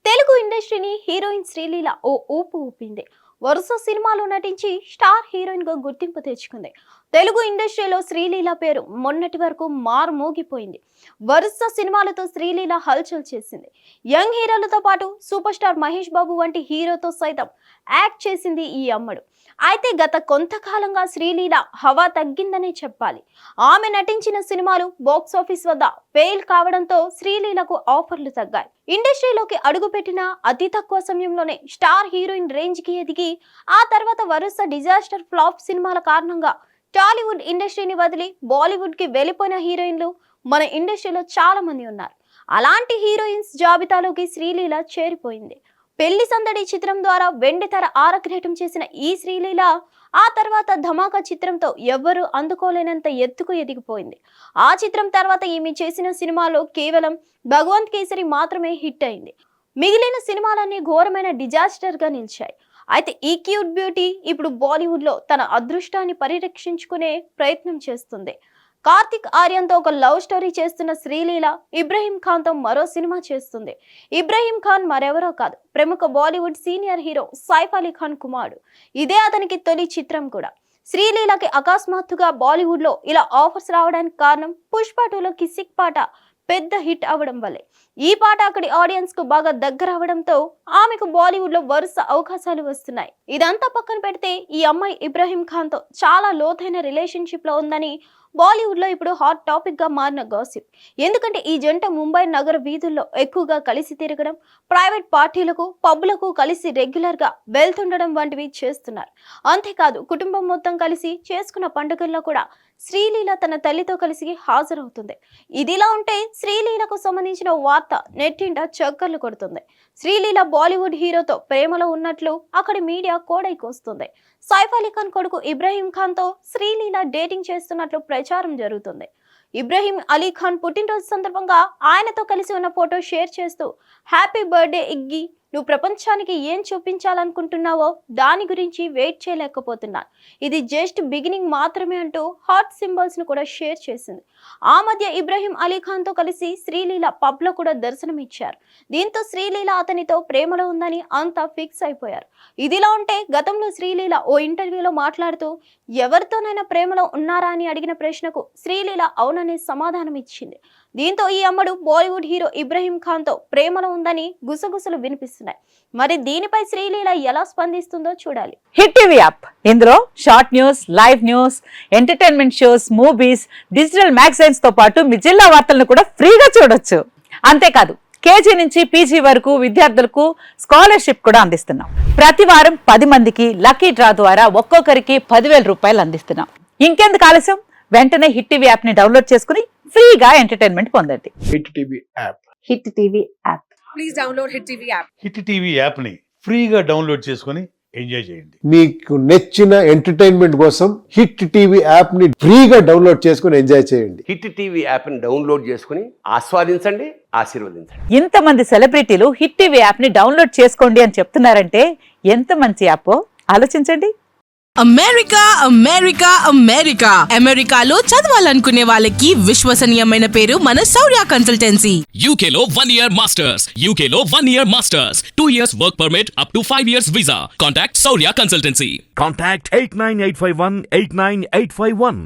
తెలుగు ఇండస్ట్రీని హీరోయిన్ శ్రీలీల ఓ ఊపు ఊపింది. వరుస సినిమాలు నటించి స్టార్ హీరోయిన్ గా గుర్తింపు తెచ్చుకుంది. తెలుగు ఇండస్ట్రీలో శ్రీలీల పేరు మొన్నటి వరకు మారుమోగిపోయింది. వరుస సినిమాలతో శ్రీలీల హల్చల్ చేసింది. యంగ్ హీరోలతో పాటు సూపర్ స్టార్ మహేష్ బాబు వంటి హీరోతో సైతం యాక్ట్ చేసింది ఈ అమ్మడు. అయితే గత కొంతకాలంగా శ్రీలీల హవా తగ్గిందనే చెప్పాలి. ఆమె నటించిన సినిమాలు బాక్సాఫీస్ వద్ద ఫెయిల్ కావడంతో శ్రీలీలకు ఆఫర్లు తగ్గాయి. ఇండస్ట్రీలోకి అడుగుపెట్టిన అతి తక్కువ సమయంలోనే స్టార్ హీరోయిన్ రేంజ్ కి ఎదిగి ఆ తర్వాత వరుస డిజాస్టర్ ఫ్లాప్ సినిమాల కారణంగా టాలీవుడ్ ఇండస్ట్రీని వదిలి బాలీవుడ్ కి వెళ్ళిపోయిన హీరోయిన్లు మన ఇండస్ట్రీలో చాలా మంది ఉన్నారు. అలాంటి హీరోయిన్స్ జాబితాలోకి శ్రీలీల చేరిపోయింది. పెళ్లి సందడి చిత్రం ద్వారా వెండితెర ఆరగ్రేటం చేసిన ఈ శ్రీలీల ఆ తర్వాత ధమాకా చిత్రంతో ఎవ్వరూ అందుకోలేనంత ఎత్తుకు ఎదిగిపోయింది. ఆ చిత్రం తర్వాత ఈమె చేసిన సినిమాలో కేవలం భగవంత్ కేసరి మాత్రమే హిట్ అయింది. మిగిలిన సినిమాలన్నీ ఘోరమైన డిజాస్టర్ గా నిలిచాయి. అయితే ఈ క్యూట్ బ్యూటీ ఇప్పుడు బాలీవుడ్ లో తన అదృష్టాన్ని పరిరక్షించుకునే ప్రయత్నం చేస్తుంది. కార్తిక్ ఆర్యన్తో ఒక లవ్ స్టోరీ చేస్తున్న శ్రీలీల ఇబ్రహీం ఖాన్ తో మరో సినిమా చేస్తుంది. ఇబ్రహీం ఖాన్ మరెవరో కాదు, ప్రముఖ బాలీవుడ్ సీనియర్ హీరో సైఫ్ అలీ ఖాన్ కుమారుడు. ఇదే అతనికి తొలి చిత్రం కూడా. శ్రీలీలకి అకస్మాత్తుగా బాలీవుడ్ లో ఇలా ఆఫర్స్ రావడానికి కారణం పుష్ప 2లో కిసిక్ పాట పెద్ద హిట్ అవడం వల్లే. ఈ పాట అక్కడి ఆడియన్స్ కు బాగా దగ్గర అవడంతో ఆమెకు బాలీవుడ్ లో వరుస అవకాశాలు వస్తున్నాయి. ఇదంతా పక్కన పెడితే ఈ అమ్మాయి ఇబ్రహీం ఖాన్ తో చాలా లోతైన రిలేషన్షిప్ లో ఉందని బాలీవుడ్ లో ఇప్పుడు హాట్ టాపిక్ గా మారిన గాసిప్. ఎందుకంటే ఈ జంట ముంబై నగర వీధుల్లో ఎక్కువగా కలిసి తిరగడం, ప్రైవేట్ పార్టీలకు పబ్లకు కలిసి రెగ్యులర్ గా వెళ్తుండడం వంటివి చేస్తున్నారు. అంతేకాదు కుటుంబం మొత్తం కలిసి చేసుకున్న పండుగల్లో కూడా శ్రీలీల తన తల్లితో కలిసి హాజరవుతుంది. ఇదిలా ఉంటే శ్రీలీలకు సంబంధించిన వార్త నెట్టింట చక్కర్లు కొడుతుంది. శ్రీలీల బాలీవుడ్ హీరోతో ప్రేమలో ఉన్నట్లు అక్కడి మీడియా కోడైకొస్తుంది. సైఫ్ అలీ ఖాన్ కొడుకు ఇబ్రహీం ఖాన్ తో శ్రీలీల డేటింగ్ చేస్తున్నట్లు ప్రచారం జరుగుతుంది. ఇబ్రహీం అలీ ఖాన్ పుట్టినరోజు సందర్భంగా ఆయనతో కలిసి ఉన్న ఫోటో షేర్ చేస్తూ హ్యాపీ బర్త్డే ఇగ్గి, నువ్వు ప్రపంచానికి ఏం చూపించాలనుకుంటున్నావో దాని గురించి వెయిట్ చేయలేకపోతున్నాను, ఇది జస్ట్ బిగినింగ్ మాత్రమే అంటూ హార్ట్ సింబల్స్ ను కూడా షేర్ చేసింది. ఆ మధ్య ఇబ్రహీం అలీ ఖాన్ తో కలిసి శ్రీలీల పబ్ లో కూడా దర్శనం ఇచ్చారు. దీంతో శ్రీలీల అతనితో ప్రేమలో ఉందని అంతా ఫిక్స్ అయిపోయారు. ఇదిలా ఉంటే గతంలో శ్రీలీల ఓ ఇంటర్వ్యూలో మాట్లాడుతూ ఎవరితోనైనా ప్రేమలో ఉన్నారా అని అడిగిన ప్రశ్నకు శ్రీలీల అవుననే సమాధానం ఇచ్చింది. దీంతో ఈ అమ్మడు బాలీవుడ్ హీరో ఇబ్రహీం ఖాన్ తో ప్రేమలో ఉందని గుసగుసలు వినిపిస్తున్నాయి. మరి దీనిపై శ్రీలీల ఎలా స్పందిస్తుందో చూడాలి. హిట్ టీవీ యాప్, ఇందులో short news, live news, entertainment shows, movies, digital magazines తో పాటు మీ జిల్లా వార్తలను కూడా ఫ్రీగా చూడొచ్చు. అంతేకాదు కేజీ నుంచి పీజీ వరకు విద్యార్థులకు స్కాలర్షిప్ కూడా అందిస్తున్నాం. ప్రతి వారం 10 మందికి లక్కీ డ్రా ద్వారా ఒక్కొక్కరికి 10,000 రూపాయలు అందిస్తున్నాం. ఇంకెందుకు ఆలస్యం, వెంటనే హిట్ టీవీ యాప్ ని డౌన్లోడ్ చేసుకుని ఫ్రీగా ఎంటర్టైన్మెంట్ పొందండి. Hit TV app. Hit TV app. Please download hit TV app. Hit TV app ని ఫ్రీగా డౌన్లోడ్ చేసుకొని ఎంజాయ్ చేయండి. మీకు నచ్చిన ఎంటర్టైన్మెంట్ కోసం హిట్ టీవీ యాప్ ని ఫ్రీగా డౌన్లోడ్ చేసుకొని ఎంజాయ్ చేయండి. హిట్ టీవీ యాప్ ని డౌన్లోడ్ చేసుకుని ఆస్వాదించండి, ఆశీర్వదించండి. ఇంతమంది సెలబ్రిటీలు హిట్ టీవీ యాప్ ని డౌన్లోడ్ చేసుకోండి అని చెప్తున్నారంటే ఎంత మంచి యాప్ ఆలోచించండి. అమెరికా అమెరికా అమెరికా అమెరికాలో చదవాలనుకునే వాళ్ళకి విశ్వసనీయమైన పేరు మన శౌర్య కన్సల్టెన్సీ. UK లో 1 year masters. UK లో 1 year masters. 2 years work permit up to 5 years visa. Contact Saurya Consultancy. Contact 89851 89851.